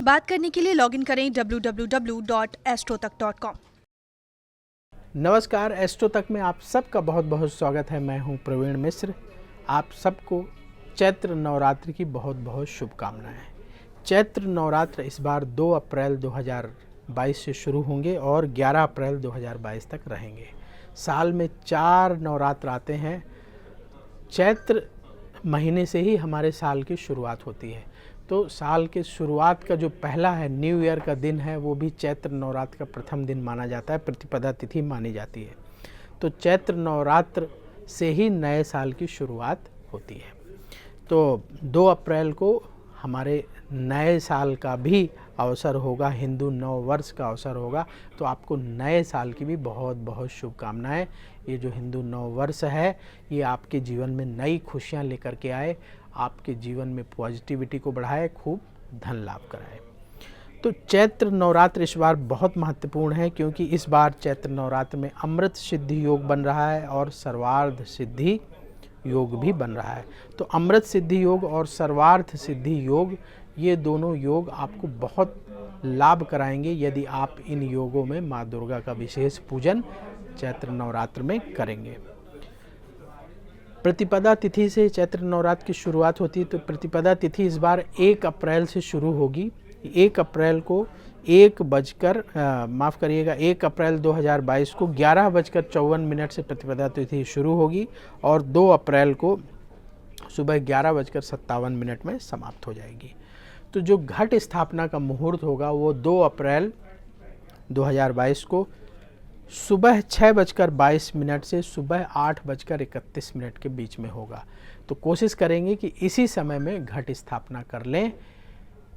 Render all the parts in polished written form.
बात करने के लिए लॉगिन करें www.astrotak.com। नमस्कार, एस्ट्रो तक में आप सबका बहुत बहुत स्वागत है। मैं हूं प्रवीण मिश्र। आप सबको चैत्र नवरात्रि की बहुत बहुत शुभकामनाएं। चैत्र नवरात्र इस बार 2 अप्रैल 2022 से शुरू होंगे और 11 अप्रैल 2022 तक रहेंगे। साल में 4 नवरात्र आते हैं। चैत्र महीने से ही हमारे साल की शुरुआत होती है, तो साल के शुरुआत का जो पहला है, न्यू ईयर का दिन है, वो भी चैत्र नवरात्र का प्रथम दिन माना जाता है, प्रतिपदा तिथि मानी जाती है। तो चैत्र नवरात्र से ही नए साल की शुरुआत होती है। तो 2 अप्रैल को हमारे नए साल का भी अवसर होगा, हिंदू नव वर्ष का अवसर होगा। तो आपको नए साल की भी बहुत बहुत शुभकामनाएं। ये जो हिंदू नव वर्ष है, ये आपके जीवन में नई खुशियां लेकर के आए, आपके जीवन में पॉजिटिविटी को बढ़ाए, खूब धन लाभ कराए। तो चैत्र नवरात्र इस बार बहुत महत्वपूर्ण है, क्योंकि इस बार चैत्र नवरात्र में अमृत सिद्धि योग बन रहा है और सर्वार्थ सिद्धि योग भी बन रहा है। तो अमृत सिद्धि योग और सर्वार्थ सिद्धि योग, ये दोनों योग आपको बहुत लाभ कराएंगे यदि आप इन योगों में माँ दुर्गा का विशेष पूजन चैत्र नवरात्र में करेंगे। प्रतिपदा तिथि से चैत्र नवरात्र की शुरुआत होती है। तो प्रतिपदा तिथि इस बार 1 अप्रैल से शुरू होगी। 1 अप्रैल को 1 अप्रैल 2022 को 11:54 से प्रतिपदा तिथि शुरू होगी और 2 अप्रैल को सुबह 11:57 में समाप्त हो जाएगी। तो जो घट स्थापना का मुहूर्त होगा वो 2 अप्रैल 2022 को सुबह 6:22 से सुबह 8:31 के बीच में होगा। तो कोशिश करेंगे कि इसी समय में घट स्थापना कर लें,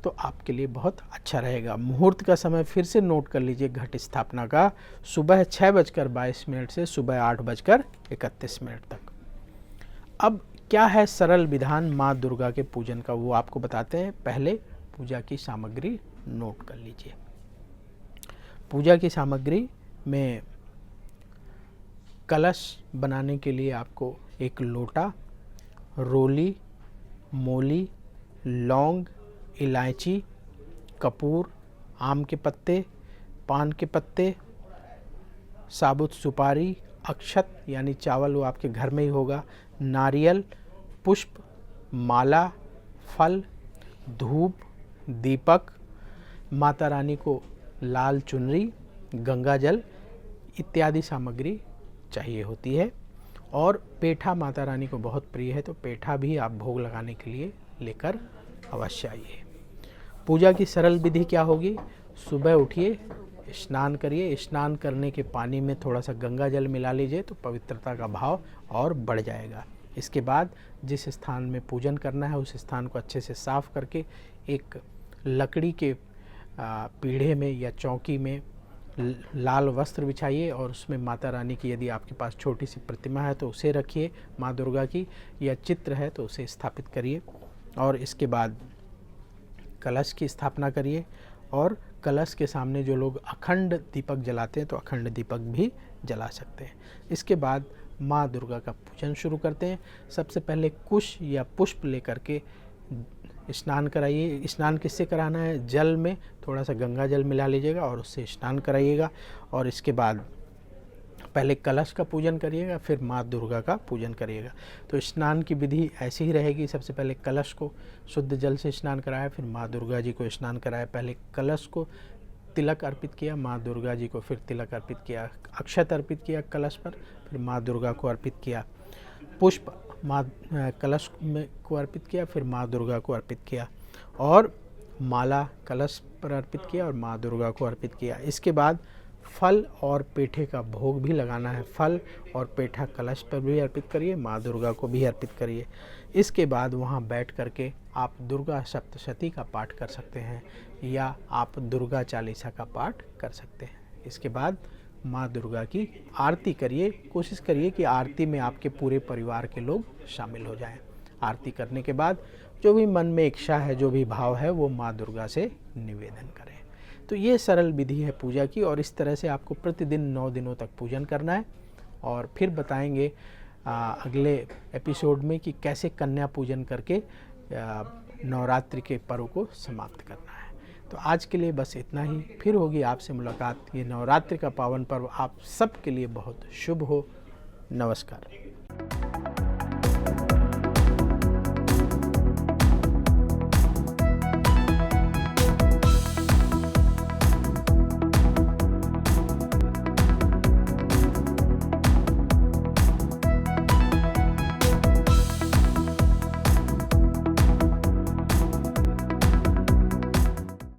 तो आपके लिए बहुत अच्छा रहेगा। मुहूर्त का समय फिर से नोट कर लीजिए घट स्थापना का, सुबह 6:22 से सुबह 8:31 तक। अब क्या है सरल विधान माँ दुर्गा के पूजन का, वो आपको बताते हैं। पहले पूजा की सामग्री नोट कर लीजिए। पूजा की सामग्री में कलश बनाने के लिए आपको एक लोटा, रोली, मोली, लौंग, इलायची, कपूर, आम के पत्ते, पान के पत्ते, साबुत सुपारी, अक्षत यानी चावल, वो आपके घर में ही होगा, नारियल, पुष्प, माला, फल, धूप, दीपक, माता रानी को लाल चुनरी, गंगा जल इत्यादि सामग्री चाहिए होती है। और पेठा माता रानी को बहुत प्रिय है, तो पेठा भी आप भोग लगाने के लिए लेकर अवश्य आइए। पूजा की सरल विधि क्या होगी? सुबह उठिए, स्नान करिए। स्नान करने के पानी में थोड़ा सा गंगा जल मिला लीजिए, तो पवित्रता का भाव और बढ़ जाएगा। इसके बाद जिस स्थान में पूजन करना है उस स्थान को अच्छे से साफ करके एक लकड़ी के पीढ़े में या चौकी में लाल वस्त्र बिछाइए और उसमें माता रानी की, यदि आपके पास छोटी सी प्रतिमा है तो उसे रखिए, माँ दुर्गा की, या चित्र है तो उसे स्थापित करिए। और इसके बाद कलश की स्थापना करिए और कलश के सामने जो लोग अखंड दीपक जलाते हैं तो अखंड दीपक भी जला सकते हैं। इसके बाद माँ दुर्गा का पूजन शुरू करते हैं। सबसे पहले कुश या पुष्प लेकर के स्नान कराइए। स्नान किससे कराना है? जल में थोड़ा सा गंगा जल मिला लीजिएगा और उससे स्नान कराइएगा। और इसके बाद पहले कलश का पूजन करिएगा, फिर माँ दुर्गा का पूजन करिएगा। तो स्नान की विधि ऐसी ही रहेगी। सबसे पहले कलश को शुद्ध जल से स्नान कराया, फिर माँ दुर्गा जी को स्नान कराया। पहले कलश को तिलक अर्पित किया, माँ दुर्गा जी को फिर तिलक अर्पित किया, अक्षत अर्पित किया कलश पर, फिर माँ दुर्गा को अर्पित किया, पुष्प कलश में को अर्पित किया, फिर माँ दुर्गा को अर्पित किया, और माला कलश पर अर्पित किया और माँ दुर्गा को अर्पित किया। इसके बाद फल और पेठे का भोग भी लगाना है। फल और पेठा कलश पर भी अर्पित करिए, माँ दुर्गा को भी अर्पित करिए। इसके बाद वहाँ बैठ करके आप दुर्गा सप्तशती का पाठ कर सकते हैं या आप दुर्गा चालीसा का पाठ कर सकते हैं। इसके बाद माँ दुर्गा की आरती करिए। कोशिश करिए कि आरती में आपके पूरे परिवार के लोग शामिल हो जाएं। आरती करने के बाद जो भी मन में इच्छा है, जो भी भाव है, वो माँ दुर्गा से निवेदन करें। तो ये सरल विधि है पूजा की, और इस तरह से आपको प्रतिदिन 9 दिनों तक पूजन करना है। और फिर बताएंगे अगले एपिसोड में कि कैसे कन्या पूजन करके नवरात्रि के पर्व को समाप्त करना है। तो आज के लिए बस इतना ही, फिर होगी आपसे मुलाकात। ये नवरात्रि का पावन पर्व आप सबके लिए बहुत शुभ हो। नमस्कार।